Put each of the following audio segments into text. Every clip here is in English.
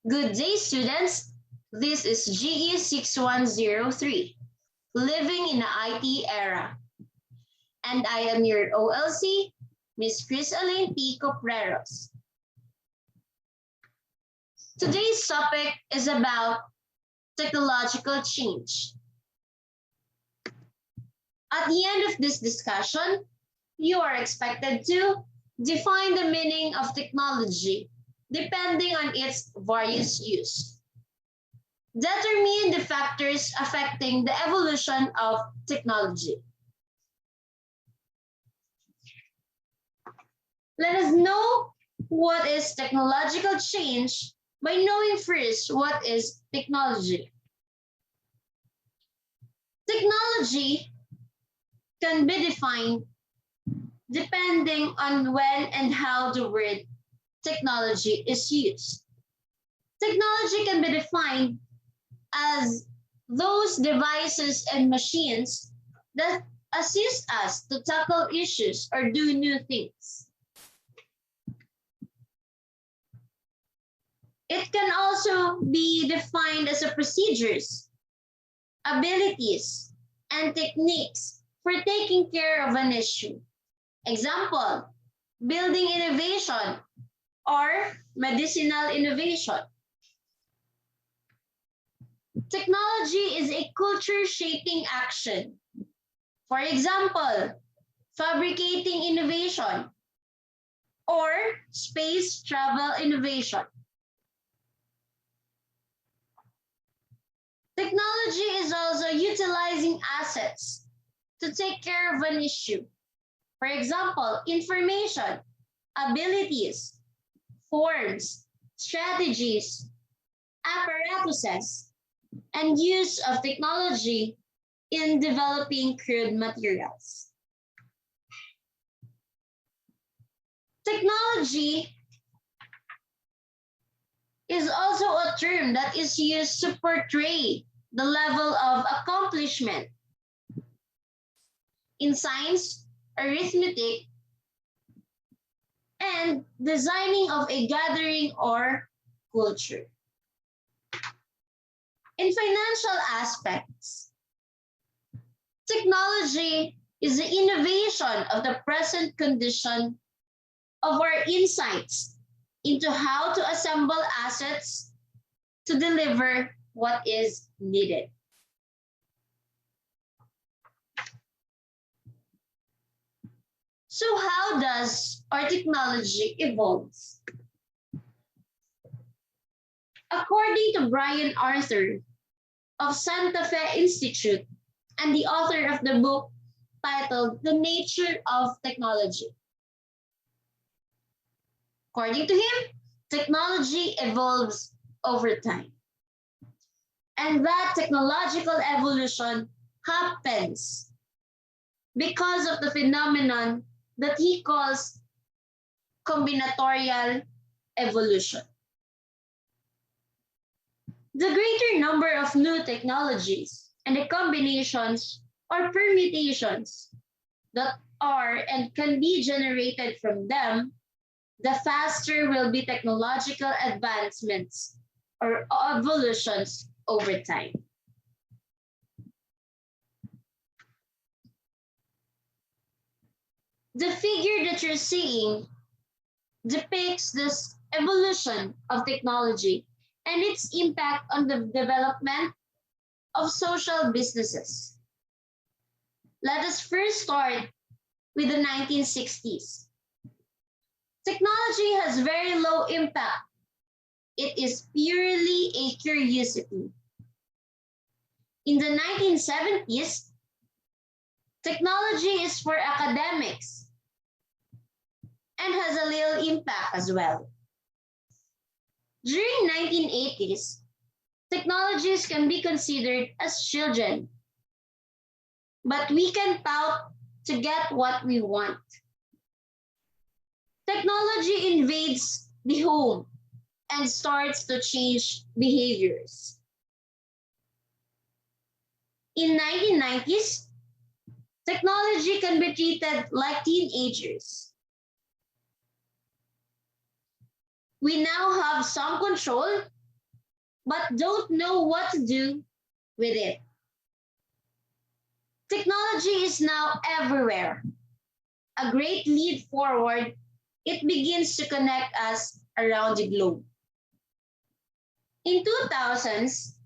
Good day, students. This is GE 6103, living in the IT era. And I am your OLC, Miss Chrysaline P. Copreros. Today's topic is about technological change. At the end of this discussion, you are expected to define the meaning of technology depending on its various use. Determine the factors affecting the evolution of technology. Let us know what is technological change by knowing first what is technology. Technology can be defined depending on when and how the word technology is used. Technology can be defined as those devices and machines that assist us to tackle issues or do new things. It can also be defined as a procedures, abilities, and techniques for taking care of an issue. Example, building innovation or medicinal innovation. Technology is a culture-shaping action. For example, fabricating innovation or space travel innovation. Technology is also utilizing assets to take care of an issue. For example, information, abilities, forms, strategies, apparatuses, and use of technology in developing crude materials. Technology is also a term that is used to portray the level of accomplishment in science, arithmetic, and designing of a gathering or culture. In financial aspects, technology is the innovation of the present condition of our insights into how to assemble assets to deliver what is needed. So how does our technology evolve? According to Brian Arthur of Santa Fe Institute and the author of the book titled The Nature of Technology. According to him, technology evolves over time. And that technological evolution happens because of the phenomenon that he calls combinatorial evolution. The greater number of new technologies and the combinations or permutations that are and can be generated from them, the faster will be technological advancements or evolutions over time. The figure that you're seeing depicts this evolution of technology and its impact on the development of social businesses. Let us first start with the 1960s. Technology has very low impact. It is purely a curiosity. In the 1970s, technology is for academics and has a little impact as well. During 1980s, technologies can be considered as children, but we can pout to get what we want. Technology invades the home and starts to change behaviors. In 1990s, technology can be treated like teenagers. We now have some control but don't know what to do with it. Technology is now everywhere. A great leap forward, it begins to connect us around the globe. In 2000s,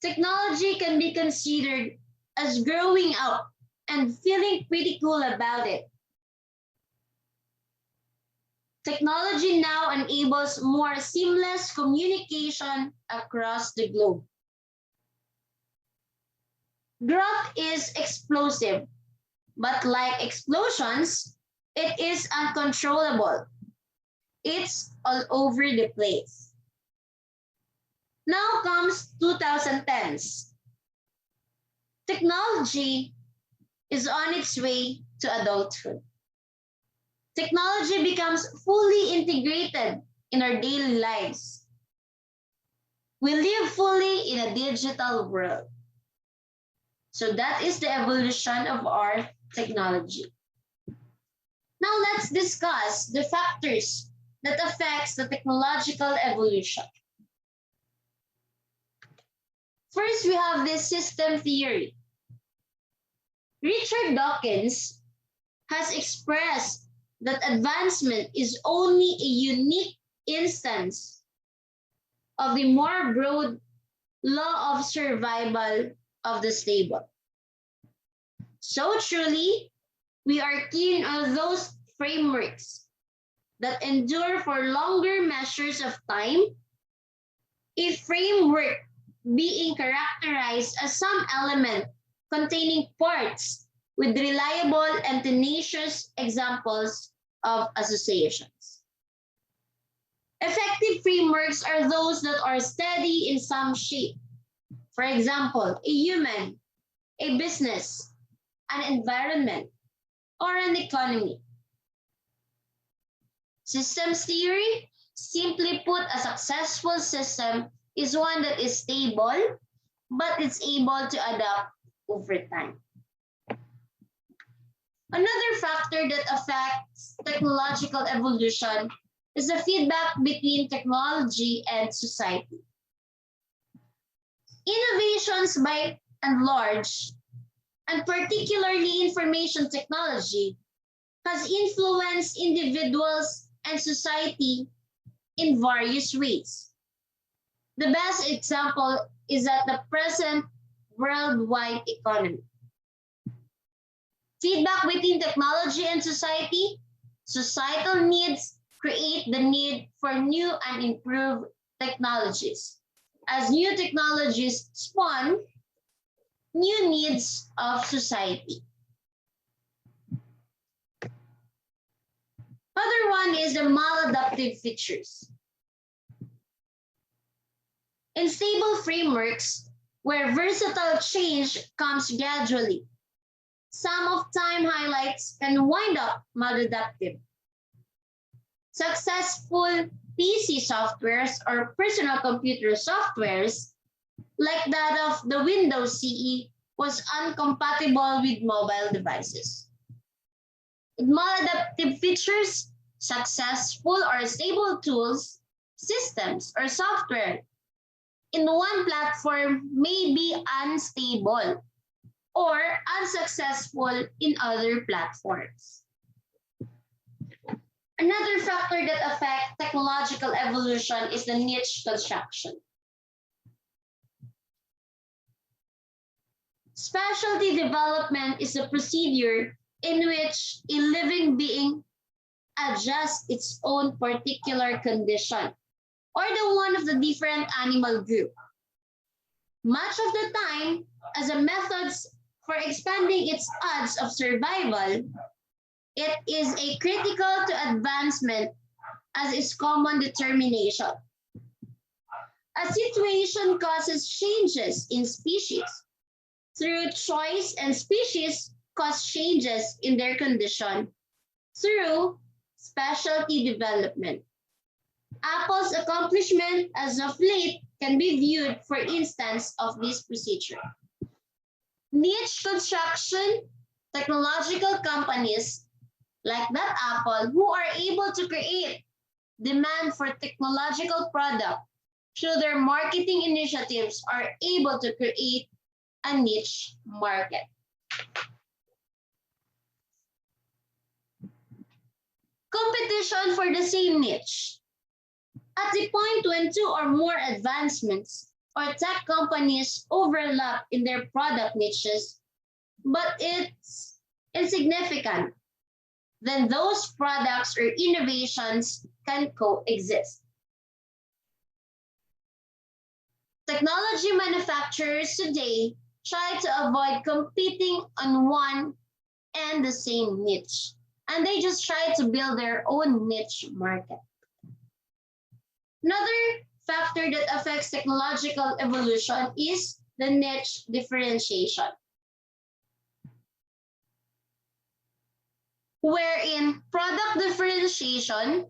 technology can be considered as growing up and feeling pretty cool about it. Technology now enables more seamless communication across the globe. Growth is explosive, but like explosions, it is uncontrollable. It's all over the place. Now comes 2010s. Technology is on its way to adulthood. Technology becomes fully integrated in our daily lives. We live fully in a digital world. So that is the evolution of our technology. Now let's discuss the factors that affects the technological evolution. First, we have this system theory. Richard Dawkins has expressed that advancement is only a unique instance of the more broad law of survival of the stable. So truly, we are keen on those frameworks that endure for longer measures of time, a framework being characterized as some element containing parts with reliable and tenacious examples of associations. Effective frameworks are those that are steady in some shape. For example, a human, a business, an environment, or an economy. Systems theory, simply put, a successful system is one that is stable, but it's able to adapt over time. Another factor that affects technological evolution is the feedback between technology and society. Innovations by and large, and particularly information technology, has influenced individuals and society in various ways. The best example is at the present worldwide economy. Feedback between technology and society, societal needs create the need for new and improved technologies. As new technologies spawn new needs of society. Other one is the maladaptive features. In stable frameworks, where versatile change comes gradually, sum of time highlights can wind up maladaptive. Successful PC softwares or personal computer softwares, like that of the Windows CE, was incompatible with mobile devices. With maladaptive features, successful or stable tools, systems, or software in one platform may be unstable or unsuccessful in other platforms. Another factor that affects technological evolution is the niche construction. Specialty development is a procedure in which a living being adjusts its own particular condition or the one of the different animal group. Much of the time, as a method for expanding its odds of survival, it is a critical to advancement as is common determination. A situation causes changes in species through choice, and species cause changes in their condition through specialty development. Apple's accomplishment as of late can be viewed, for instance, of this procedure. Niche construction, technological companies like that Apple, who are able to create demand for technological product through their marketing initiatives, are able to create a niche market. Competition for the same niche. At the point when two or more advancements or tech companies overlap in their product niches, but it's insignificant, then those products or innovations can coexist. Technology manufacturers today try to avoid competing on one and the same niche, and they just try to build their own niche market. Another factor that affects technological evolution is the niche differentiation, wherein product differentiation,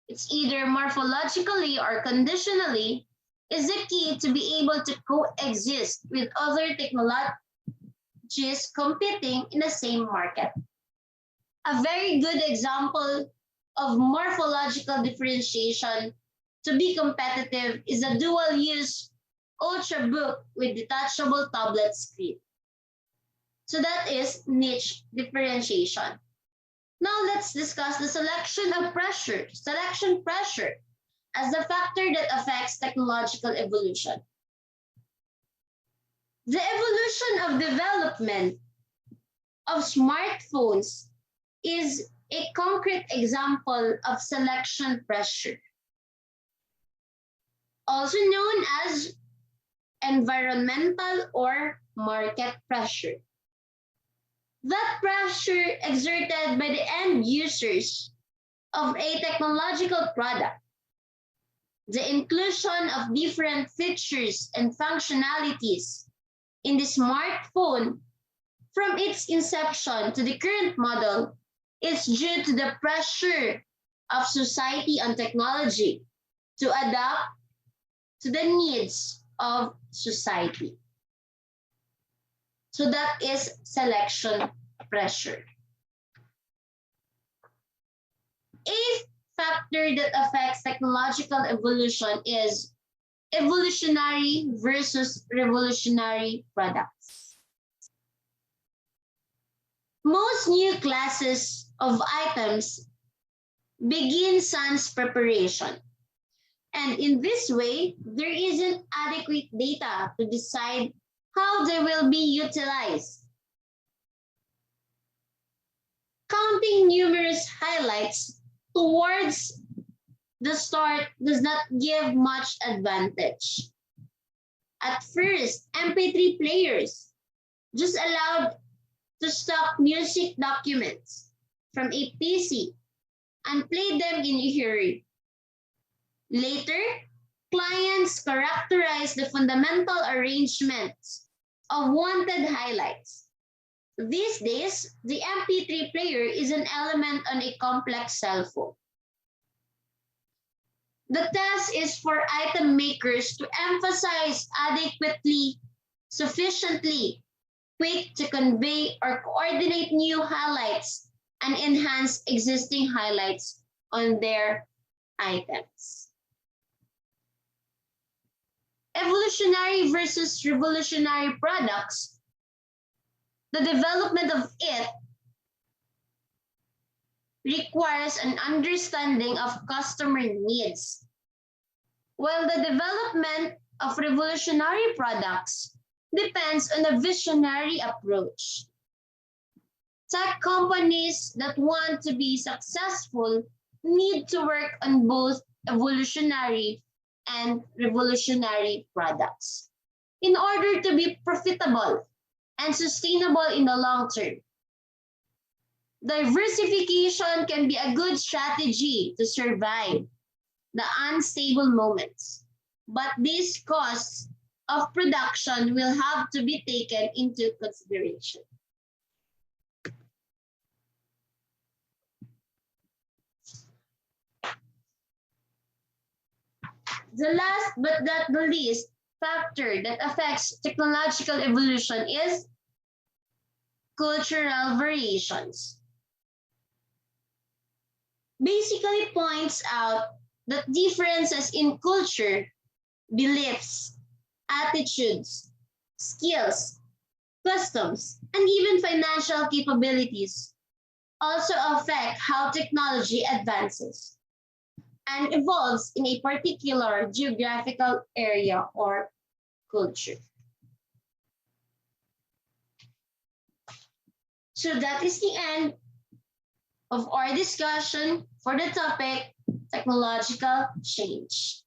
it's either morphologically or conditionally, is the key to be able to coexist with other technologies competing in the same market. A very good example of morphological differentiation to be competitive is a dual-use ultrabook with detachable tablet screen. So that is niche differentiation. Now let's discuss the selection pressure as the factor that affects technological evolution. The evolution of development of smartphones is a concrete example of selection pressure, also known as environmental or market pressure. That pressure exerted by the end users of a technological product, the inclusion of different features and functionalities in the smartphone from its inception to the current model is due to the pressure of society on technology to adapt to the needs of society. So that is selection pressure. A factor that affects technological evolution is evolutionary versus revolutionary products. Most new classes of items begin sans preparation. And in this way, there isn't adequate data to decide how they will be utilized. Counting numerous highlights towards the start does not give much advantage. At first, MP3 players just allowed to stock music documents from a PC and play them in a hurry. Later, clients characterize the fundamental arrangements of wanted highlights. These days, the MP3 player is an element on a complex cell phone. The task is for item makers to emphasize adequately, sufficiently, quick to convey or coordinate new highlights and enhance existing highlights on their items. Evolutionary versus revolutionary products, the development of it requires an understanding of customer needs, while the development of revolutionary products depends on a visionary approach. Tech companies that want to be successful need to work on both evolutionary and revolutionary products in order to be profitable and sustainable in the long term. Diversification can be a good strategy to survive the unstable moments, but these costs of production will have to be taken into consideration. The last but not the least factor that affects technological evolution is cultural variations. Basically points out that differences in culture beliefs, attitudes, skills, customs, and even financial capabilities also affect how technology advances and evolves in a particular geographical area or culture. So that is the end of our discussion for the topic technological change.